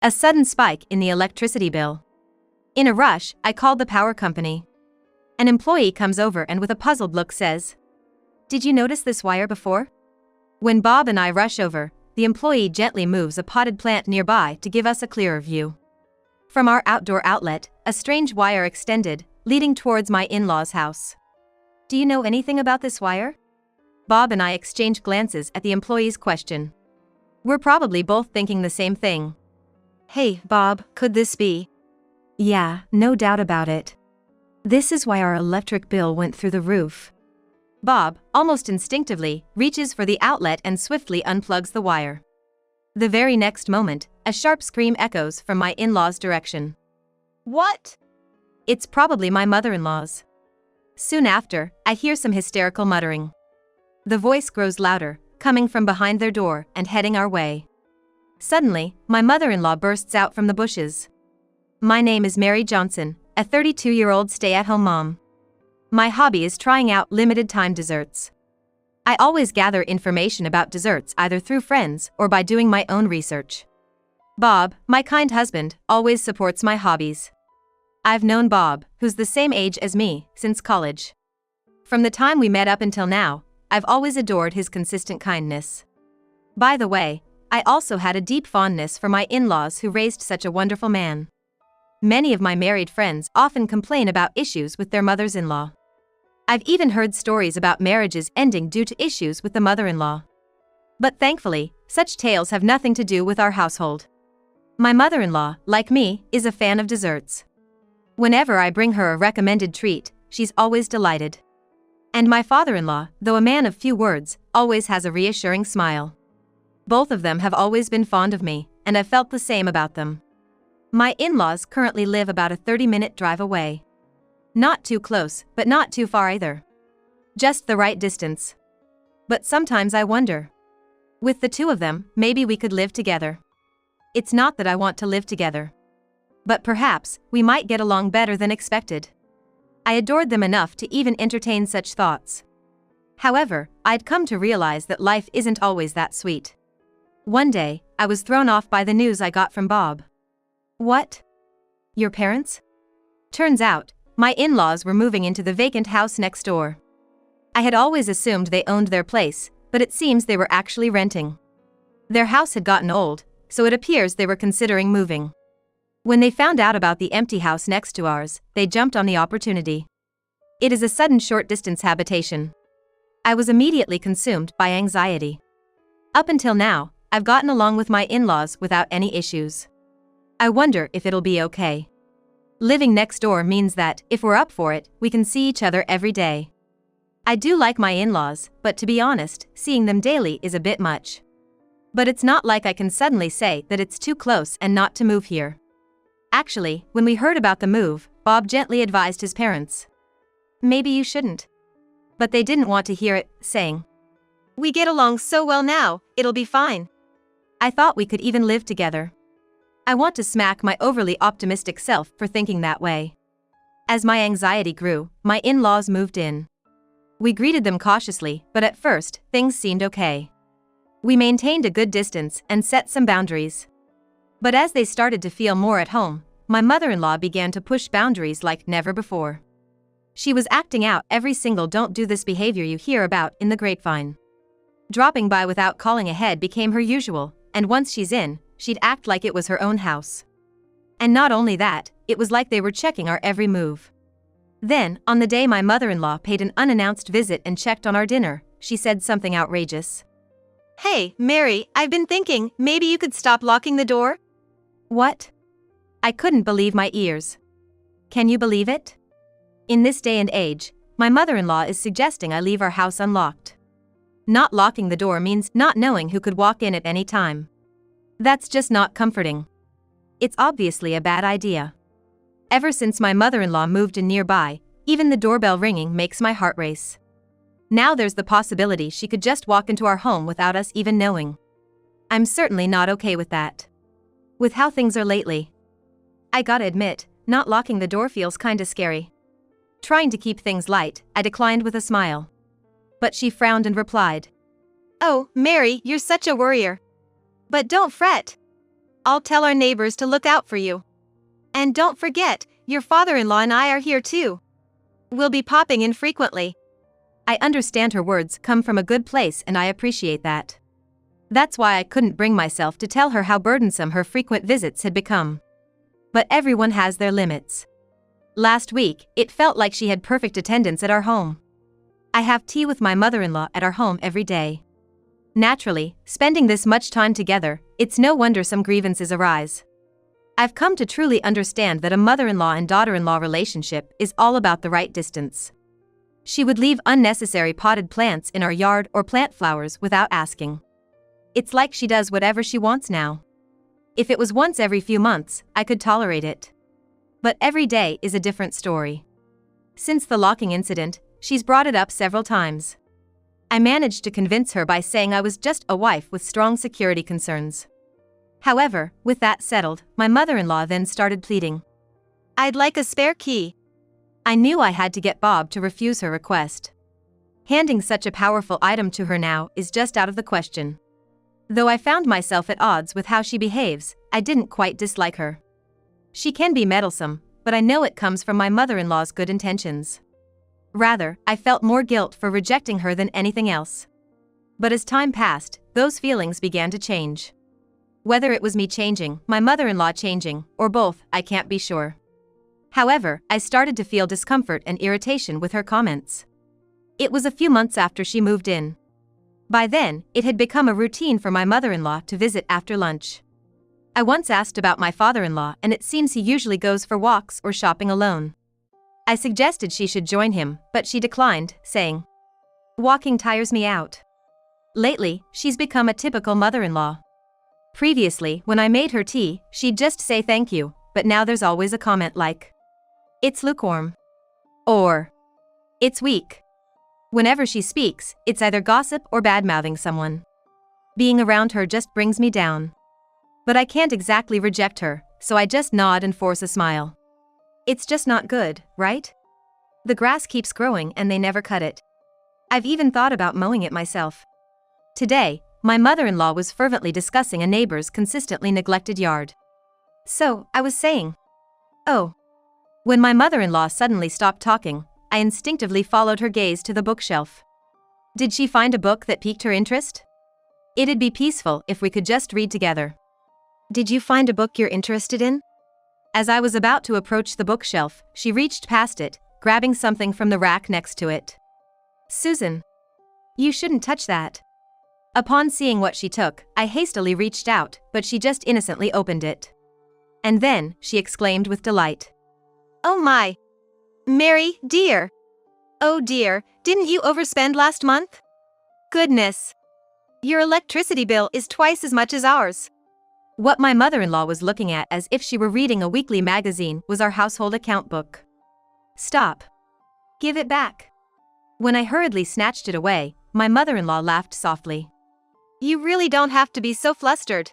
A sudden spike in the electricity bill. In a rush, I called the power company. An employee comes over and with a puzzled look says, "Did you notice this wire before?" When Bob and I rush over, the employee gently moves a potted plant nearby to give us a clearer view. From our outdoor outlet, a strange wire extended, leading towards my in-laws' house. "Do you know anything about this wire?" Bob and I exchange glances at the employee's question. We're probably both thinking the same thing. "Hey, Bob, could this be?" "Yeah, no doubt about it. This is why our electric bill went through the roof." Bob, almost instinctively, reaches for the outlet and swiftly unplugs the wire. The very next moment, a sharp scream echoes from my in-laws' direction. "What?" It's probably my mother-in-law's. Soon after, I hear some hysterical muttering. The voice grows louder, coming from behind their door and heading our way. Suddenly, my mother-in-law bursts out from the bushes. "My name is Mary Johnson, a 32-year-old stay-at-home mom. My hobby is trying out limited-time desserts. I always gather information about desserts either through friends or by doing my own research. Bob, my kind husband, always supports my hobbies. I've known Bob, who's the same age as me, since college. From the time we met up until now, I've always adored his consistent kindness. By the way, I also had a deep fondness for my in-laws who raised such a wonderful man. Many of my married friends often complain about issues with their mothers-in-law. I've even heard stories about marriages ending due to issues with the mother-in-law. But thankfully, such tales have nothing to do with our household. My mother-in-law, like me, is a fan of desserts. Whenever I bring her a recommended treat, she's always delighted. And my father-in-law, though a man of few words, always has a reassuring smile. Both of them have always been fond of me, and I've felt the same about them. My in-laws currently live about a 30-minute drive away. Not too close, but not too far either. Just the right distance. But sometimes I wonder. With the two of them, maybe we could live together. It's not that I want to live together. But perhaps, we might get along better than expected. I adored them enough to even entertain such thoughts. However, I'd come to realize that life isn't always that sweet. One day, I was thrown off by the news I got from Bob. "What? Your parents?" Turns out, my in-laws were moving into the vacant house next door. I had always assumed they owned their place, but it seems they were actually renting. Their house had gotten old, so it appears they were considering moving. When they found out about the empty house next to ours, they jumped on the opportunity. It is a sudden short-distance habitation. I was immediately consumed by anxiety. Up until now, I've gotten along with my in-laws without any issues. I wonder if it'll be okay. Living next door means that, if we're up for it, we can see each other every day. I do like my in-laws, but to be honest, seeing them daily is a bit much. But it's not like I can suddenly say that it's too close and not to move here. Actually, when we heard about the move, Bob gently advised his parents. "Maybe you shouldn't." But they didn't want to hear it, saying, "We get along so well now, it'll be fine." I thought we could even live together. I want to smack my overly optimistic self for thinking that way. As my anxiety grew, my in-laws moved in. We greeted them cautiously, but at first, things seemed okay. We maintained a good distance and set some boundaries. But as they started to feel more at home, my mother-in-law began to push boundaries like never before. She was acting out every single don't do this behavior you hear about in the grapevine. Dropping by without calling ahead became her usual, and once she's in, she'd act like it was her own house. And not only that, it was like they were checking our every move. Then, on the day my mother-in-law paid an unannounced visit and checked on our dinner, she said something outrageous. "Hey, Mary, I've been thinking, maybe you could stop locking the door?" What? I couldn't believe my ears. Can you believe it? In this day and age, my mother-in-law is suggesting I leave our house unlocked. Not locking the door means not knowing who could walk in at any time. That's just not comforting. It's obviously a bad idea. Ever since my mother-in-law moved in nearby, even the doorbell ringing makes my heart race. Now there's the possibility she could just walk into our home without us even knowing. I'm certainly not okay with that. With how things are lately. I gotta admit, not locking the door feels kinda scary. Trying to keep things light, I declined with a smile. But she frowned and replied, "Oh, Mary, you're such a worrier. But don't fret. I'll tell our neighbors to look out for you. And don't forget, your father-in-law and I are here too. We'll be popping in frequently. I understand her words come from a good place and I appreciate that. That's why I couldn't bring myself to tell her how burdensome her frequent visits had become. But everyone has their limits. Last week, it felt like she had perfect attendance at our home. I have tea with my mother-in-law at our home every day. Naturally, spending this much time together, it's no wonder some grievances arise. I've come to truly understand that a mother-in-law and daughter-in-law relationship is all about the right distance. She would leave unnecessary potted plants in our yard or plant flowers without asking. It's like she does whatever she wants now. If it was once every few months, I could tolerate it. But every day is a different story. Since the locking incident, she's brought it up several times. I managed to convince her by saying I was just a wife with strong security concerns. However, with that settled, my mother-in-law then started pleading. I'd like a spare key. I knew I had to get Bob to refuse her request. Handing such a powerful item to her now is just out of the question. Though I found myself at odds with how she behaves, I didn't quite dislike her. She can be meddlesome, but I know it comes from my mother-in-law's good intentions. Rather, I felt more guilt for rejecting her than anything else. But as time passed, those feelings began to change. Whether it was me changing, my mother-in-law changing, or both, I can't be sure. However, I started to feel discomfort and irritation with her comments. It was a few months after she moved in. By then, it had become a routine for my mother-in-law to visit after lunch. I once asked about my father-in-law and it seems he usually goes for walks or shopping alone. I suggested she should join him, but she declined, saying, "Walking tires me out." Lately, she's become a typical mother-in-law. Previously, when I made her tea, she'd just say thank you, but now there's always a comment like, "It's lukewarm," or "It's weak." Whenever she speaks, it's either gossip or bad-mouthing someone. Being around her just brings me down. But I can't exactly reject her, so I just nod and force a smile. It's just not good, right? The grass keeps growing and they never cut it. I've even thought about mowing it myself. Today, my mother-in-law was fervently discussing a neighbor's consistently neglected yard. So, I was saying, "Oh." When my mother-in-law suddenly stopped talking, I instinctively followed her gaze to the bookshelf. Did she find a book that piqued her interest? It'd be peaceful if we could just read together. Did you find a book you're interested in? As I was about to approach the bookshelf, she reached past it, grabbing something from the rack next to it. "Susan, you shouldn't touch that." Upon seeing what she took, I hastily reached out, but she just innocently opened it. And then, she exclaimed with delight. "Oh my! Mary, dear! Oh dear, didn't you overspend last month? Goodness! Your electricity bill is twice as much as ours." What my mother-in-law was looking at as if she were reading a weekly magazine was our household account book. "Stop. Give it back." When I hurriedly snatched it away, my mother-in-law laughed softly. "You really don't have to be so flustered.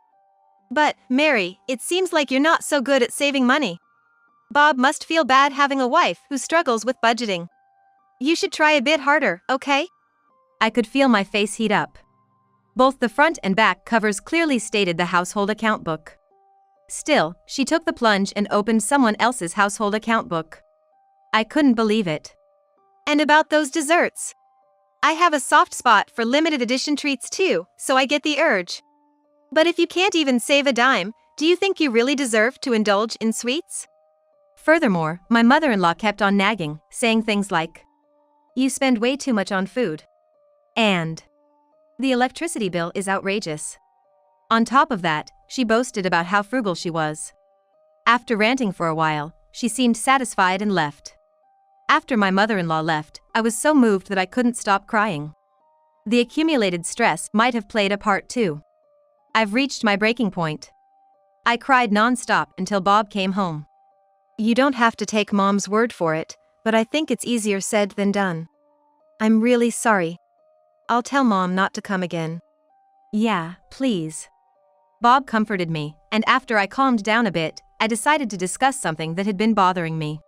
But, Mary, it seems like you're not so good at saving money. Bob must feel bad having a wife who struggles with budgeting. You should try a bit harder, okay?" I could feel my face heat up. Both the front and back covers clearly stated the household account book. Still, she took the plunge and opened someone else's household account book. I couldn't believe it. "And about those desserts? I have a soft spot for limited edition treats too, so I get the urge. But if you can't even save a dime, do you think you really deserve to indulge in sweets?" Furthermore, my mother-in-law kept on nagging, saying things like, "You spend way too much on food." And, "The electricity bill is outrageous." On top of that, she boasted about how frugal she was. After ranting for a while, she seemed satisfied and left. After my mother-in-law left, I was so moved that I couldn't stop crying. The accumulated stress might have played a part too. I've reached my breaking point. I cried non-stop until Bob came home. "You don't have to take Mom's word for it, but I think it's easier said than done. I'm really sorry. I'll tell Mom not to come again." "Yeah, please." Bob comforted me, and after I calmed down a bit, I decided to discuss something that had been bothering me.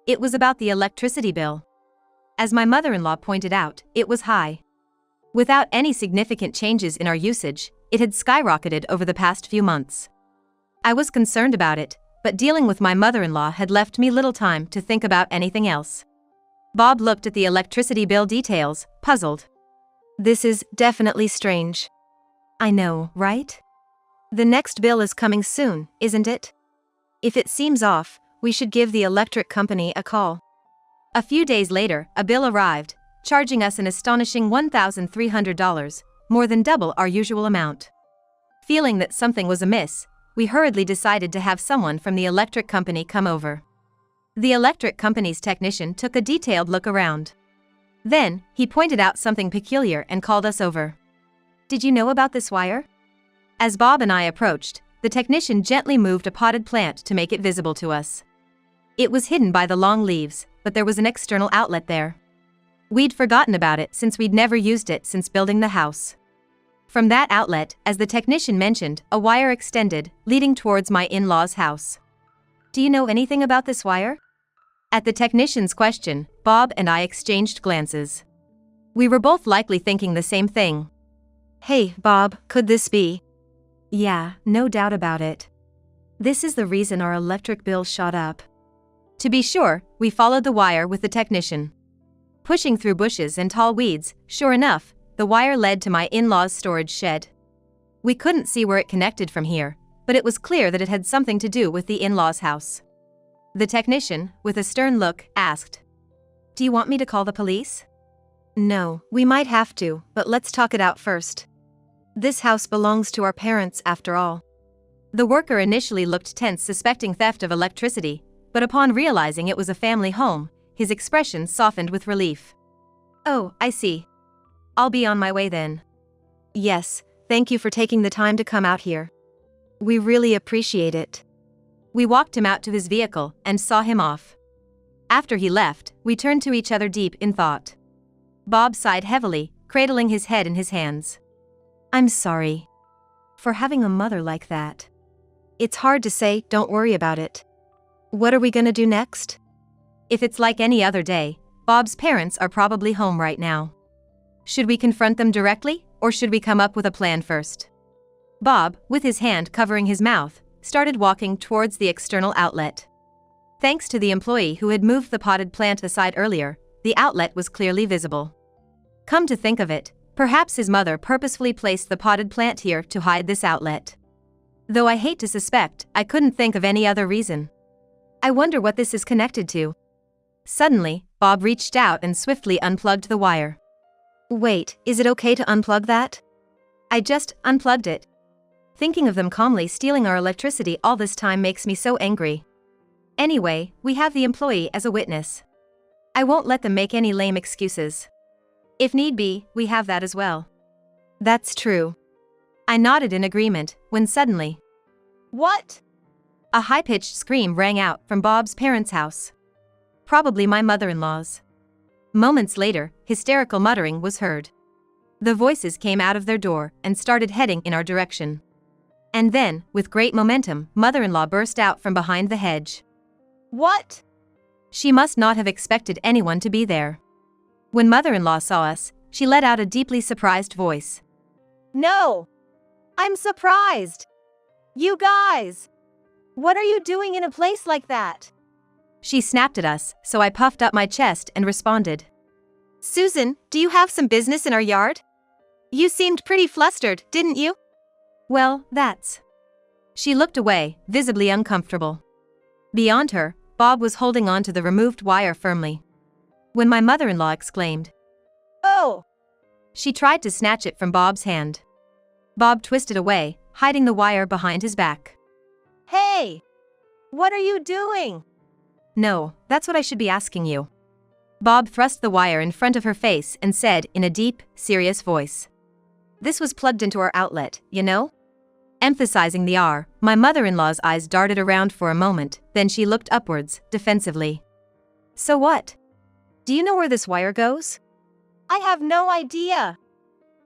It was about the electricity bill. As my mother-in-law pointed out, it was high. Without any significant changes in our usage, it had skyrocketed over the past few months. I was concerned about it, but dealing with my mother-in-law had left me little time to think about anything else. Bob looked at the electricity bill details, puzzled. This is definitely strange. I know, right? The next bill is coming soon, isn't it? If it seems off, we should give the electric company a call. A few days later, a bill arrived, charging us an astonishing $1,300, more than double our usual amount. Feeling that something was amiss, we hurriedly decided to have someone from the electric company come over. The electric company's technician took a detailed look around. Then, he pointed out something peculiar and called us over. Did you know about this wire? As Bob and I approached, the technician gently moved a potted plant to make it visible to us. It was hidden by the long leaves, but there was an external outlet there. We'd forgotten about it since we'd never used it since building the house. From that outlet, as the technician mentioned, a wire extended, leading towards my in-laws' house. Do you know anything about this wire? At the technician's question, Bob and I exchanged glances. We were both likely thinking the same thing. Hey, Bob, could this be? Yeah, no doubt about it. This is the reason our electric bill shot up. To be sure, we followed the wire with the technician. Pushing through bushes and tall weeds, sure enough, the wire led to my in-laws' storage shed. We couldn't see where it connected from here, but it was clear that it had something to do with the in-laws' house. The technician, with a stern look, asked, "Do you want me to call the police?" No, we might have to, but let's talk it out first. This house belongs to our parents after all. The worker initially looked tense, suspecting theft of electricity, but upon realizing it was a family home, his expression softened with relief. Oh, I see. I'll be on my way then. Yes, thank you for taking the time to come out here. We really appreciate it. We walked him out to his vehicle and saw him off. After he left, we turned to each other deep in thought. Bob sighed heavily, cradling his head in his hands. I'm sorry for having a mother like that. It's hard to say, don't worry about it. What are we gonna do next? If it's like any other day, Bob's parents are probably home right now. Should we confront them directly, or should we come up with a plan first? Bob, with his hand covering his mouth, started walking towards the external outlet. Thanks to the employee who had moved the potted plant aside earlier, the outlet was clearly visible. Come to think of it, perhaps his mother purposefully placed the potted plant here to hide this outlet. Though I hate to suspect, I couldn't think of any other reason. I wonder what this is connected to. Suddenly, Bob reached out and swiftly unplugged the wire. Wait, is it okay to unplug that? I just unplugged it. Thinking of them calmly stealing our electricity all this time makes me so angry. Anyway, we have the employee as a witness. I won't let them make any lame excuses. If need be, we have that as well. That's true. I nodded in agreement, when suddenly... What? A high-pitched scream rang out from Bob's parents' house. Probably my mother-in-law's. Moments later, hysterical muttering was heard. The voices came out of their door and started heading in our direction. And then, with great momentum, mother-in-law burst out from behind the hedge. What? She must not have expected anyone to be there. When mother-in-law saw us, she let out a deeply surprised voice. No! I'm surprised! You guys! What are you doing in a place like that? She snapped at us, so I puffed up my chest and responded. Susan, do you have some business in our yard? You seemed pretty flustered, didn't you? Well, that's... She looked away, visibly uncomfortable. Beyond her, Bob was holding on to the removed wire firmly. When my mother-in-law exclaimed, "Oh!" she tried to snatch it from Bob's hand. Bob twisted away, hiding the wire behind his back. Hey! What are you doing? No, that's what I should be asking you. Bob thrust the wire in front of her face and said in a deep, serious voice. This was plugged into our outlet, you know? Emphasizing the R, my mother-in-law's eyes darted around for a moment, then she looked upwards, defensively. So what? Do you know where this wire goes? I have no idea.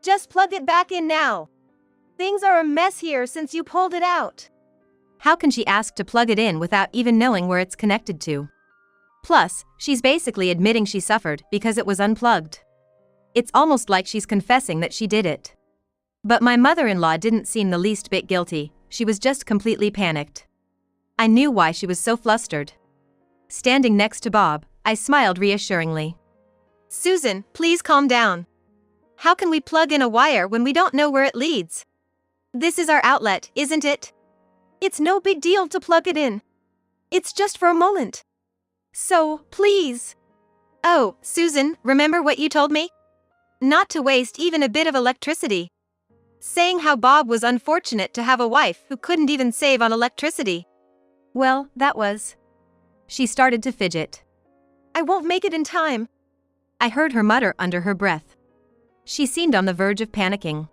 Just plug it back in now. Things are a mess here since you pulled it out. How can she ask to plug it in without even knowing where it's connected to? Plus, she's basically admitting she suffered because it was unplugged. It's almost like she's confessing that she did it. But my mother-in-law didn't seem the least bit guilty. she was just completely panicked. I knew why she was so flustered. Standing next to Bob, I smiled reassuringly. "Susan, please calm down. How can we plug in a wire when we don't know where it leads? This is our outlet, isn't it? It's no big deal to plug it in. It's just for a moment. So, please." "Oh, Susan, remember what you told me? Not to waste even a bit of electricity. Saying how Bob was unfortunate to have a wife who couldn't even save on electricity." "Well, that was..." She started to fidget. "I won't make it in time," I heard her mutter under her breath. She seemed on the verge of panicking.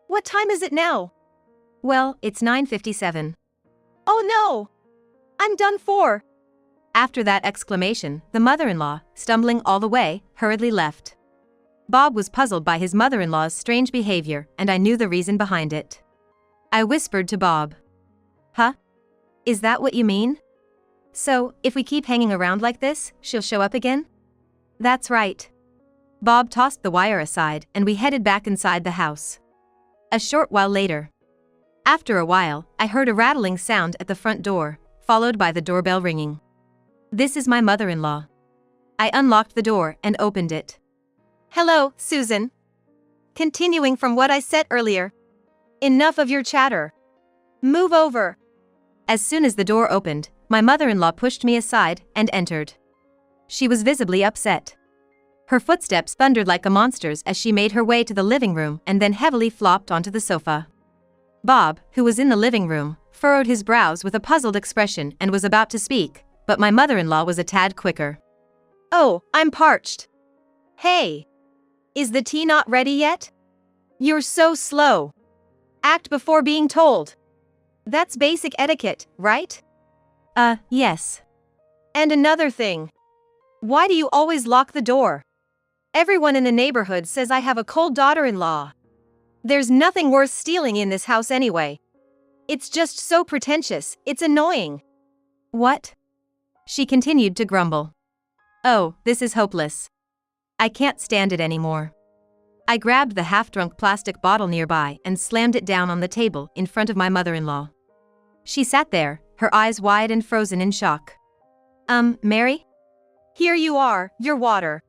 "What time is it now?" "Well, it's 9:57. "Oh no! I'm done for." After that exclamation, the mother-in-law, stumbling all the way, hurriedly left. Bob was puzzled by his mother-in-law's strange behavior, and I knew the reason behind it. I whispered to Bob. "Huh? Is that what you mean? So, if we keep hanging around like this, she'll show up again?" "That's right." Bob tossed the wire aside, and we headed back inside the house. A short while later. After a while, I heard a rattling sound at the front door, followed by the doorbell ringing. "This is my mother-in-law." I unlocked the door and opened it. "Hello, Susan. Continuing from what I said earlier. Enough of your chatter. Move over." As soon as the door opened, my mother-in-law pushed me aside and entered. She was visibly upset. Her footsteps thundered like a monster's as she made her way to the living room and then heavily flopped onto the sofa. Bob, who was in the living room, furrowed his brows with a puzzled expression and was about to speak, but my mother-in-law was a tad quicker. "Oh, I'm parched. Hey! Is the tea not ready yet? You're so slow. Act before being told. That's basic etiquette, right?" Yes. "And another thing. Why do you always lock the door? Everyone in the neighborhood says I have a cold daughter-in-law. There's nothing worth stealing in this house anyway. It's just so pretentious, it's annoying." "What?" She continued to grumble. "Oh, this is hopeless. I can't stand it anymore." I grabbed the half-drunk plastic bottle nearby and slammed it down on the table in front of my mother-in-law. She sat there, her eyes wide and frozen in shock. Mary? Here you are, your water.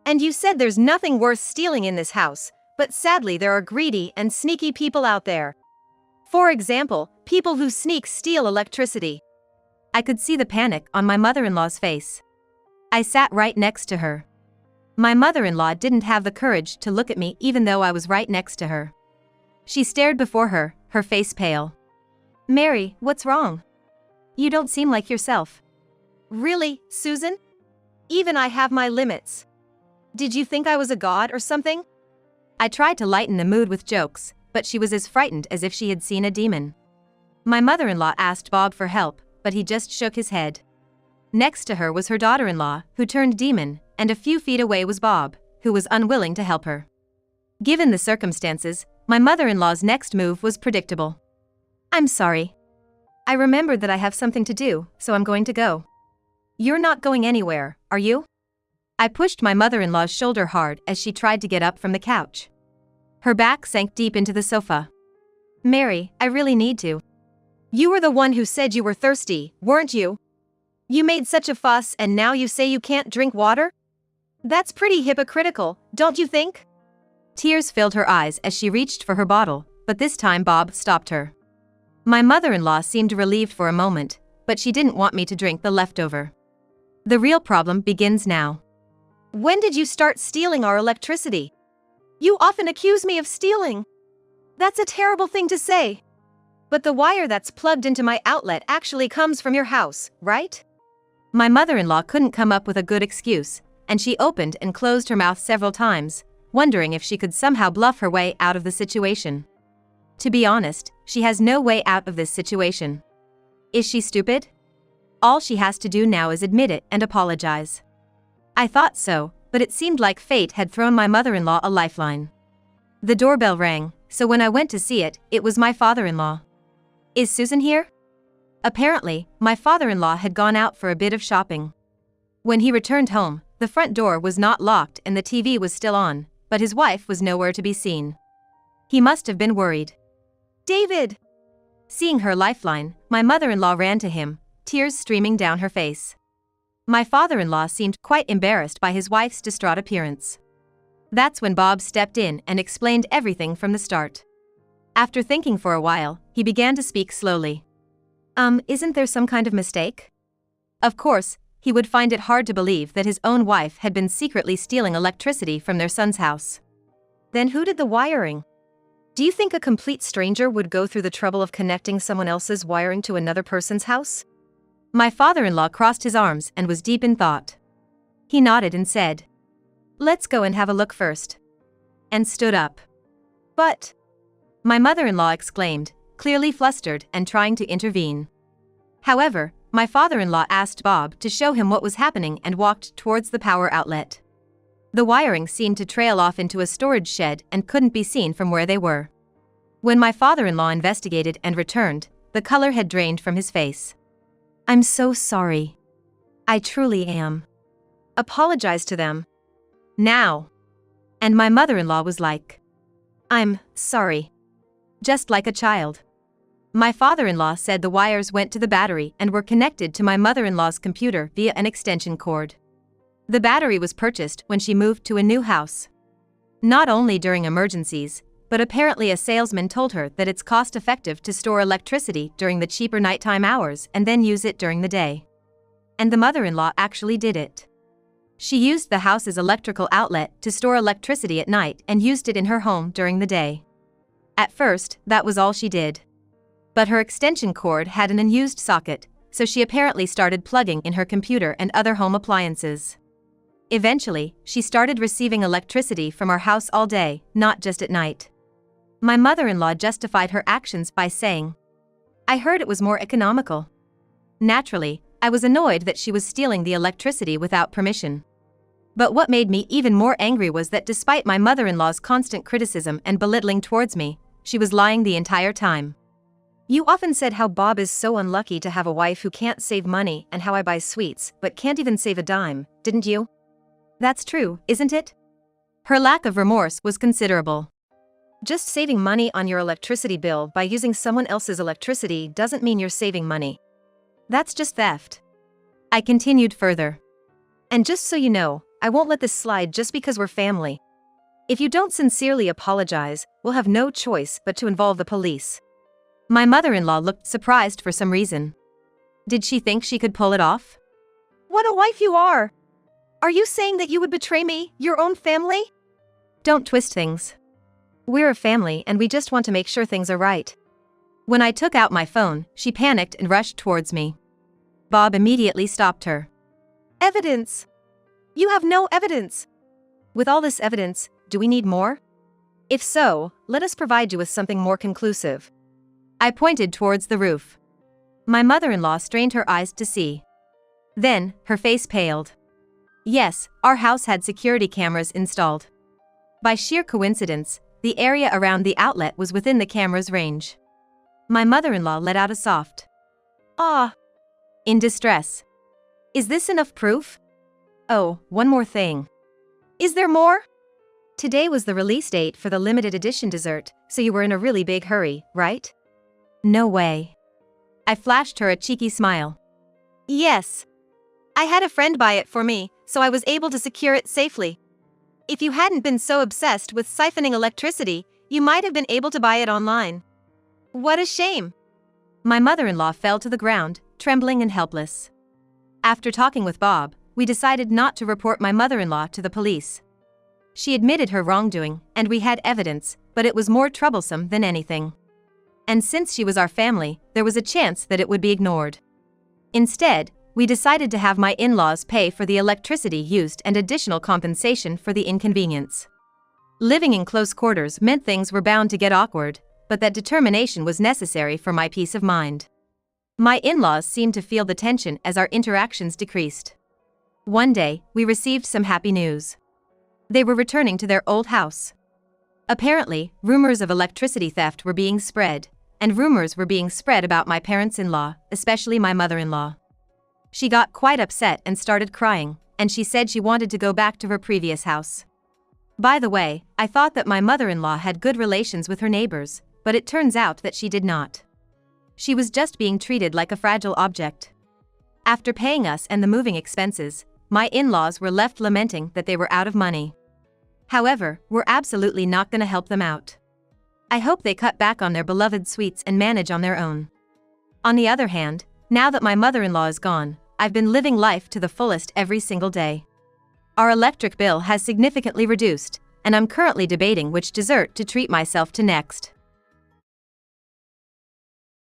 And you said there's nothing worth stealing in this house, but sadly there are greedy and sneaky people out there. For example, people who steal electricity." I could see the panic on my mother-in-law's face. I sat right next to her. My mother-in-law didn't have the courage to look at me even though I was right next to her. She stared before her, her face pale. "Mary, what's wrong? You don't seem like yourself." "Really, Susan? Even I have my limits. Did you think I was a god or something?" I tried to lighten the mood with jokes, but she was as frightened as if she had seen a demon. My mother-in-law asked Bob for help, but he just shook his head. Next to her was her daughter-in-law, who turned demon, and a few feet away was Bob, who was unwilling to help her. Given the circumstances, my mother-in-law's next move was predictable. "I'm sorry. I remembered that I have something to do, so I'm going to go." "You're not going anywhere, are you?" I pushed my mother-in-law's shoulder hard as she tried to get up from the couch. Her back sank deep into the sofa. "Mary, I really need to." "You were the one who said you were thirsty, weren't you? You made such a fuss and now you say you can't drink water? That's pretty hypocritical, don't you think?" Tears filled her eyes as she reached for her bottle, but this time Bob stopped her. My mother-in-law seemed relieved for a moment, but she didn't want me to drink the leftover. "The real problem begins now. When did you start stealing our electricity? You often accuse me of stealing. That's a terrible thing to say. But the wire that's plugged into my outlet actually comes from your house, right?" My mother-in-law couldn't come up with a good excuse, and she opened and closed her mouth several times, wondering if she could somehow bluff her way out of the situation. To be honest, she has no way out of this situation. Is she stupid? All she has to do now is admit it and apologize. I thought so, but it seemed like fate had thrown my mother-in-law a lifeline. The doorbell rang, so when I went to see it, it was my father-in-law. "Is Susan here?" Apparently, my father-in-law had gone out for a bit of shopping. When he returned home, the front door was not locked and the TV was still on, but his wife was nowhere to be seen. He must have been worried. "David!" Seeing her lifeline, my mother-in-law ran to him, tears streaming down her face. My father-in-law seemed quite embarrassed by his wife's distraught appearance. That's when Bob stepped in and explained everything from the start. After thinking for a while, he began to speak slowly. Isn't there some kind of mistake? Of course, he would find it hard to believe that his own wife had been secretly stealing electricity from their son's house. Then who did the wiring? Do you think a complete stranger would go through the trouble of connecting someone else's wiring to another person's house? My father-in-law crossed his arms and was deep in thought. He nodded and said, "Let's go and have a look first." And stood up. "But," my mother-in-law exclaimed, clearly flustered and trying to intervene. However, my father-in-law asked Bob to show him what was happening and walked towards the power outlet. The wiring seemed to trail off into a storage shed and couldn't be seen from where they were. When my father-in-law investigated and returned, the color had drained from his face. "I'm so sorry. I truly am. Apologize to them. Now." And my mother-in-law was like, "I'm sorry." Just like a child. My father-in-law said the wires went to the battery and were connected to my mother-in-law's computer via an extension cord. The battery was purchased when she moved to a new house. Not only during emergencies, but apparently a salesman told her that it's cost-effective to store electricity during the cheaper nighttime hours and then use it during the day. And the mother-in-law actually did it. She used the house's electrical outlet to store electricity at night and used it in her home during the day. At first, that was all she did. But her extension cord had an unused socket, so she apparently started plugging in her computer and other home appliances. Eventually, she started receiving electricity from our house all day, not just at night. My mother-in-law justified her actions by saying, "I heard it was more economical." Naturally, I was annoyed that she was stealing the electricity without permission. But what made me even more angry was that despite my mother-in-law's constant criticism and belittling towards me, she was lying the entire time. "You often said how Bob is so unlucky to have a wife who can't save money and how I buy sweets but can't even save a dime, didn't you? That's true, isn't it?" Her lack of remorse was considerable. Just saving money on your electricity bill by using someone else's electricity doesn't mean you're saving money. That's just theft. I continued further. And just so you know, I won't let this slide just because we're family. If you don't sincerely apologize, we'll have no choice but to involve the police. My mother-in-law looked surprised for some reason. Did she think she could pull it off? "What a wife you are! Are you saying that you would betray me, your own family?" Don't twist things. We're a family and we just want to make sure things are right. When I took out my phone, she panicked and rushed towards me. Bob immediately stopped her. "Evidence! You have no evidence! With all this evidence, do we need more? If so, let us provide you with something more conclusive." I pointed towards the roof. My mother-in-law strained her eyes to see. Then, her face paled. Yes, our house had security cameras installed. By sheer coincidence, the area around the outlet was within the camera's range. My mother-in-law let out a soft "Ah," in distress. "Is this enough proof? Oh, one more thing." "Is there more?" "Today was the release date for the limited edition dessert, so you were in a really big hurry, right?" "No way." I flashed her a cheeky smile. "Yes. I had a friend buy it for me, so I was able to secure it safely. If you hadn't been so obsessed with siphoning electricity, you might have been able to buy it online. What a shame." My mother-in-law fell to the ground, trembling and helpless. After talking with Bob, we decided not to report my mother-in-law to the police. She admitted her wrongdoing, and we had evidence, but it was more troublesome than anything. And since she was our family, there was a chance that it would be ignored. Instead, we decided to have my in-laws pay for the electricity used and additional compensation for the inconvenience. Living in close quarters meant things were bound to get awkward, but that determination was necessary for my peace of mind. My in-laws seemed to feel the tension as our interactions decreased. One day, we received some happy news. They were returning to their old house. Apparently, rumors of electricity theft were being spread, and rumors were being spread about my parents-in-law, especially my mother-in-law. She got quite upset and started crying, and she said she wanted to go back to her previous house. By the way, I thought that my mother-in-law had good relations with her neighbors, but it turns out that she did not. She was just being treated like a fragile object. After paying us and the moving expenses, my in-laws were left lamenting that they were out of money. However, we're absolutely not gonna help them out. I hope they cut back on their beloved sweets and manage on their own. On the other hand, now that my mother-in-law is gone, I've been living life to the fullest every single day. Our electric bill has significantly reduced, and I'm currently debating which dessert to treat myself to next.